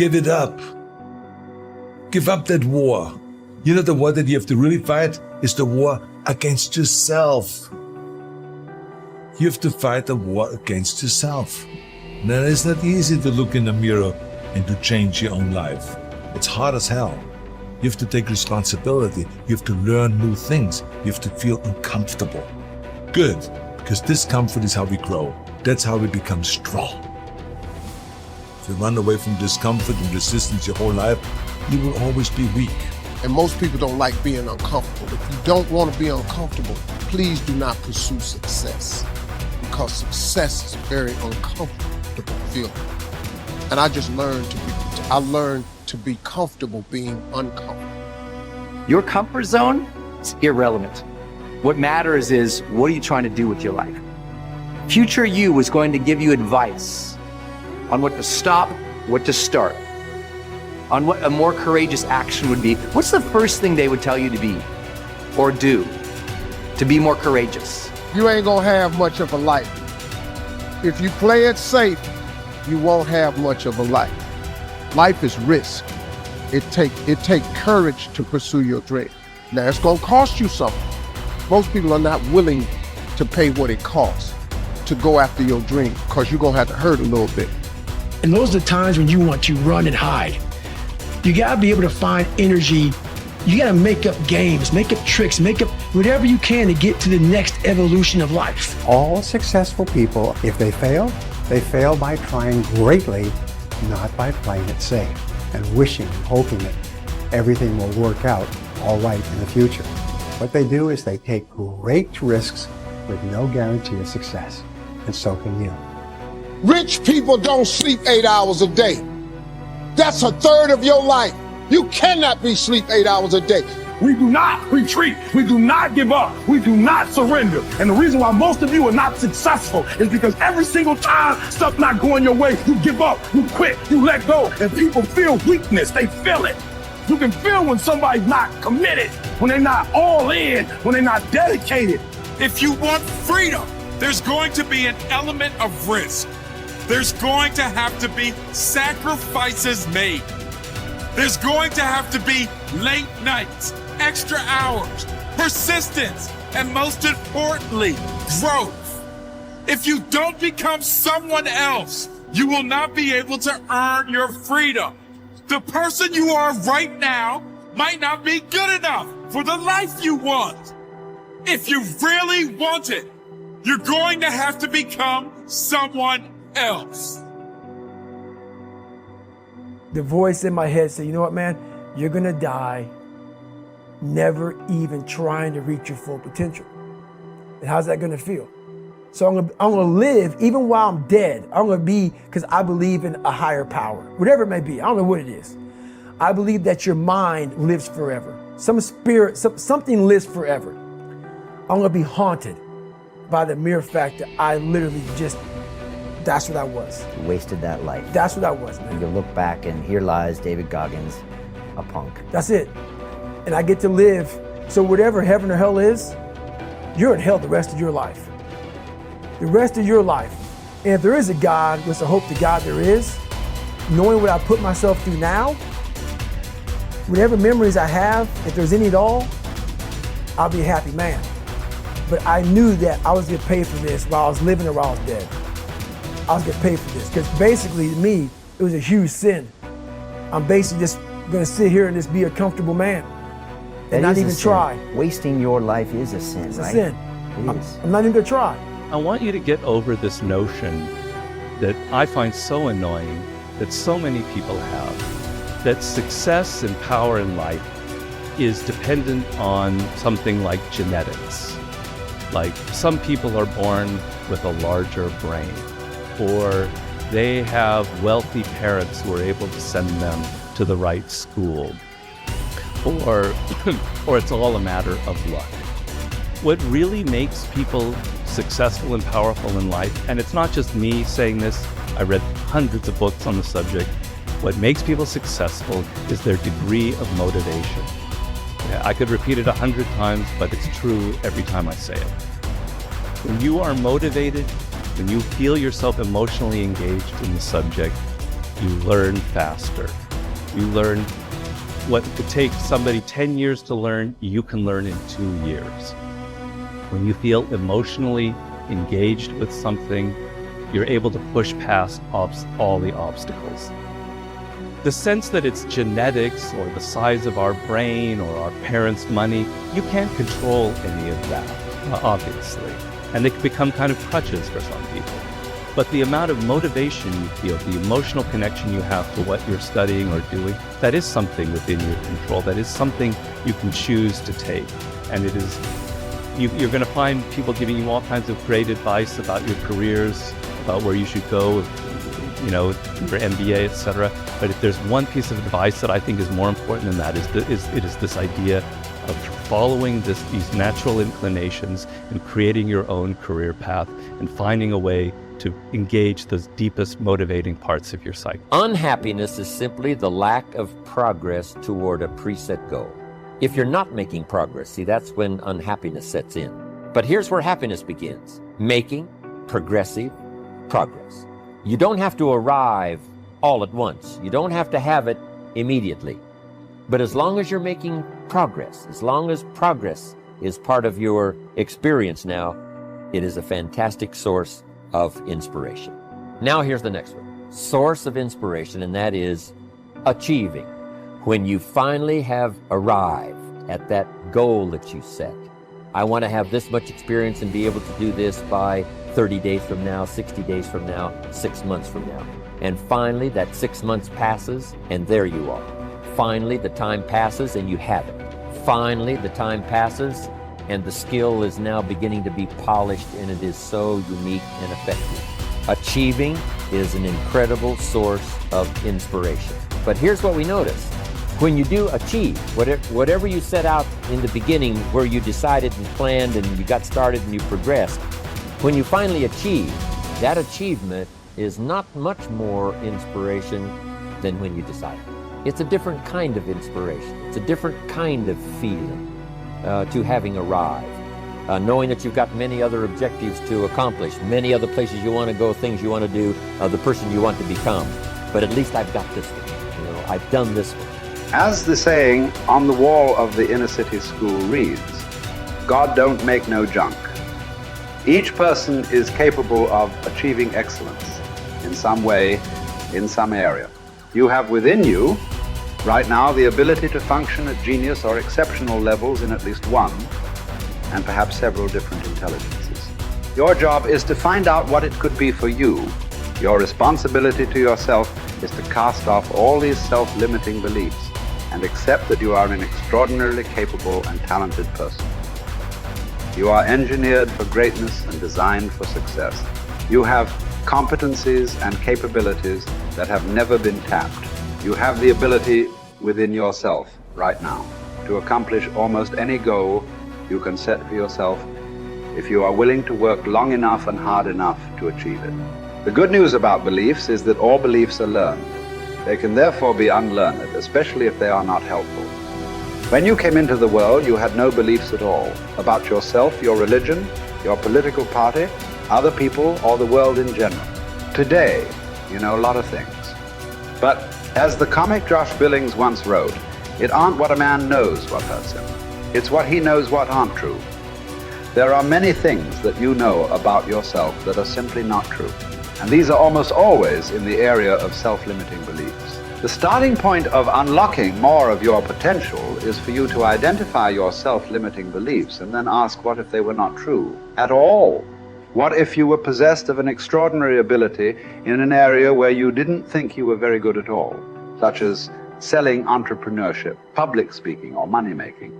Give it up. Give up that war. You know, the war that you have to really fight is the war against yourself. You have to fight a war against yourself. Now, it's not easy to look in the mirror and to change your own life. It's hard as hell. You have to take responsibility. You have to learn new things. You have to feel uncomfortable. Good, because discomfort is how we grow. That's how we become strong. If you run away from discomfort and resistance your whole life, you will always be weak. And most people don't like being uncomfortable. If you don't want to be uncomfortable, please do not pursue success, because success is a very uncomfortable feeling. And I just learned to be comfortable being uncomfortable. Your comfort zone is irrelevant. What matters is, what are you trying to do with your life? Future you is going to give you advice on what to stop, what to start, on what a more courageous action would be. What's the first thing they would tell you to be or do to be more courageous? You ain't gonna have much of a life. If you play it safe, you won't have much of a life. Life is risk. It take courage to pursue your dream. Now, it's gonna cost you something. Most people are not willing to pay what it costs to go after your dream, because you're gonna have to hurt a little bit. And those are the times when you want to run and hide. You gotta be able to find energy. You gotta make up games, make up tricks, make up whatever you can to get to the next evolution of life. All successful people, if they fail by trying greatly, not by playing it safe and wishing and hoping that everything will work out all right in the future. What they do is they take great risks with no guarantee of success, and so can you. Rich people don't sleep 8 hours a day. That's a third of your life. You cannot be sleep 8 hours a day. We do not retreat. We do not give up. We do not surrender. And the reason why most of you are not successful is because every single time stuff's not going your way, you give up, you quit, you let go, and people feel weakness. They feel it. You can feel when somebody's not committed, when they're not all in, when they're not dedicated. If you want freedom, there's going to be an element of risk. There's going to have to be sacrifices made. There's going to have to be late nights, extra hours, persistence, and most importantly, growth. If you don't become someone else, you will not be able to earn your freedom. The person you are right now might not be good enough for the life you want. If you really want it, you're going to have to become someone else. The voice in my head said, you know what, man? You're gonna die never even trying to reach your full potential. And how's that gonna feel? So I'm gonna live even while I'm dead. I'm gonna be, because I believe in a higher power, whatever it may be. I don't know what it is. I believe that your mind lives forever. Some spirit, something lives forever. I'm gonna be haunted by the mere fact that I literally just, that's what I was. You wasted that life. That's what I was, man. You look back and here lies David Goggins, a punk. That's it. And I get to live, so whatever heaven or hell is, you're in hell the rest of your life. The rest of your life. And if there is a God, which I hope to God there is, knowing what I put myself through now, whatever memories I have, if there's any at all, I'll be a happy man. But I knew that I was getting paid for this while I was living or while I was dead. I was getting paid for this, because basically to me, it was a huge sin. I'm basically just gonna sit here and just be a comfortable man and not even try. Wasting your life is a sin, It's right? a sin. It is. I'm not even gonna try. I want you to get over this notion that I find so annoying that so many people have, that success and power in life is dependent on something like genetics. Like some people are born with a larger brain, or they have wealthy parents who are able to send them to the right school, or it's all a matter of luck. What really makes people successful and powerful in life, and it's not just me saying this, I read hundreds of books on the subject, what makes people successful is their degree of motivation. Yeah, I could repeat it 100 times, but it's true every time I say it. When you are motivated, when you feel yourself emotionally engaged in the subject, you learn faster. You learn what could take somebody 10 years to learn, you can learn in 2 years. When you feel emotionally engaged with something, you're able to push past all the obstacles. The sense that it's genetics or the size of our brain or our parents' money, you can't control any of that, obviously. And they can become kind of crutches for some people. But the amount of motivation you feel, the emotional connection you have to what you're studying or doing, that is something within your control. That is something you can choose to take. And it is, you're going to find people giving you all kinds of great advice about your careers, about where you should go, you know, your MBA, etc. But if there's one piece of advice that I think is more important than that, it is this idea of following these natural inclinations and creating your own career path and finding a way to engage those deepest motivating parts of your psyche. Unhappiness is simply the lack of progress toward a preset goal. If you're not making progress, see, that's when unhappiness sets in. But here's where happiness begins: making progressive progress. You don't have to arrive all at once. You don't have to have it immediately. But as long as you're making progress, as long as progress is part of your experience now, it is a fantastic source of inspiration. Now here's the next one. Source of inspiration, and that is achieving. When you finally have arrived at that goal that you set. I want to have this much experience and be able to do this by 30 days from now, 60 days from now, 6 months from now. And finally, that 6 months passes, and there you are. Finally, the time passes, and you have it. Finally, the time passes, and the skill is now beginning to be polished, and it is so unique and effective. Achieving is an incredible source of inspiration. But here's what we notice. When you do achieve, whatever you set out in the beginning, where you decided and planned and you got started and you progressed, when you finally achieve, that achievement is not much more inspiration than when you decided. It's a different kind of inspiration. It's a different kind of feeling to having arrived. Knowing that you've got many other objectives to accomplish, many other places you want to go, things you want to do, the person you want to become. But at least I've got this one. You know, I've done this one. As the saying on the wall of the inner city school reads, God don't make no junk. Each person is capable of achieving excellence in some way, in some area. You have within you, right now, the ability to function at genius or exceptional levels in at least one, and perhaps several different intelligences. Your job is to find out what it could be for you. Your responsibility to yourself is to cast off all these self-limiting beliefs and accept that you are an extraordinarily capable and talented person. You are engineered for greatness and designed for success. You have competencies and capabilities that have never been tapped. You have the ability within yourself right now to accomplish almost any goal you can set for yourself if you are willing to work long enough and hard enough to achieve it. The good news about beliefs is that all beliefs are learned. They can therefore be unlearned, especially if they are not helpful. When you came into the world, you had no beliefs at all about yourself, your religion, your political party, other people, or the world in general. Today, you know a lot of things. But as the comic Josh Billings once wrote, it aren't what a man knows what hurts him. It's what he knows what aren't true. There are many things that you know about yourself that are simply not true. And these are almost always in the area of self-limiting beliefs. The starting point of unlocking more of your potential is for you to identify your self-limiting beliefs and then ask, what if they were not true at all? What if you were possessed of an extraordinary ability in an area where you didn't think you were very good at all, such as selling, entrepreneurship, public speaking, or money-making?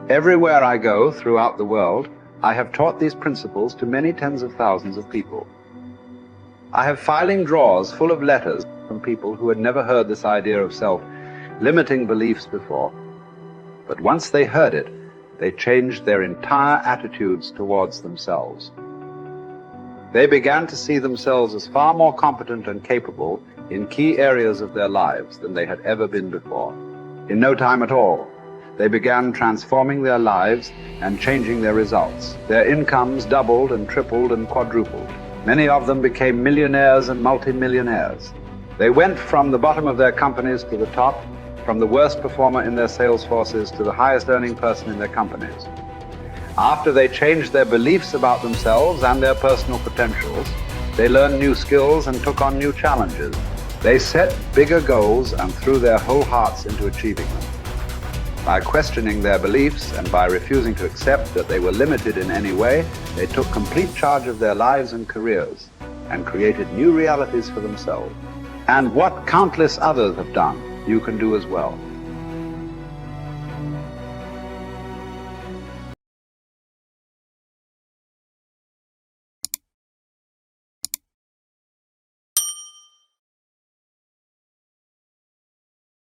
Everywhere I go throughout the world, I have taught these principles to many tens of thousands of people. I have filing drawers full of letters from people who had never heard this idea of self-limiting beliefs before. But once they heard it, they changed their entire attitudes towards themselves. They began to see themselves as far more competent and capable in key areas of their lives than they had ever been before. In no time at all, they began transforming their lives and changing their results. Their incomes doubled and tripled and quadrupled. Many of them became millionaires and multimillionaires. They went from the bottom of their companies to the top, from the worst performer in their sales forces to the highest earning person in their companies. After they changed their beliefs about themselves and their personal potentials, they learned new skills and took on new challenges. They set bigger goals and threw their whole hearts into achieving them. By questioning their beliefs and by refusing to accept that they were limited in any way, they took complete charge of their lives and careers and created new realities for themselves. And what countless others have done, you can do as well.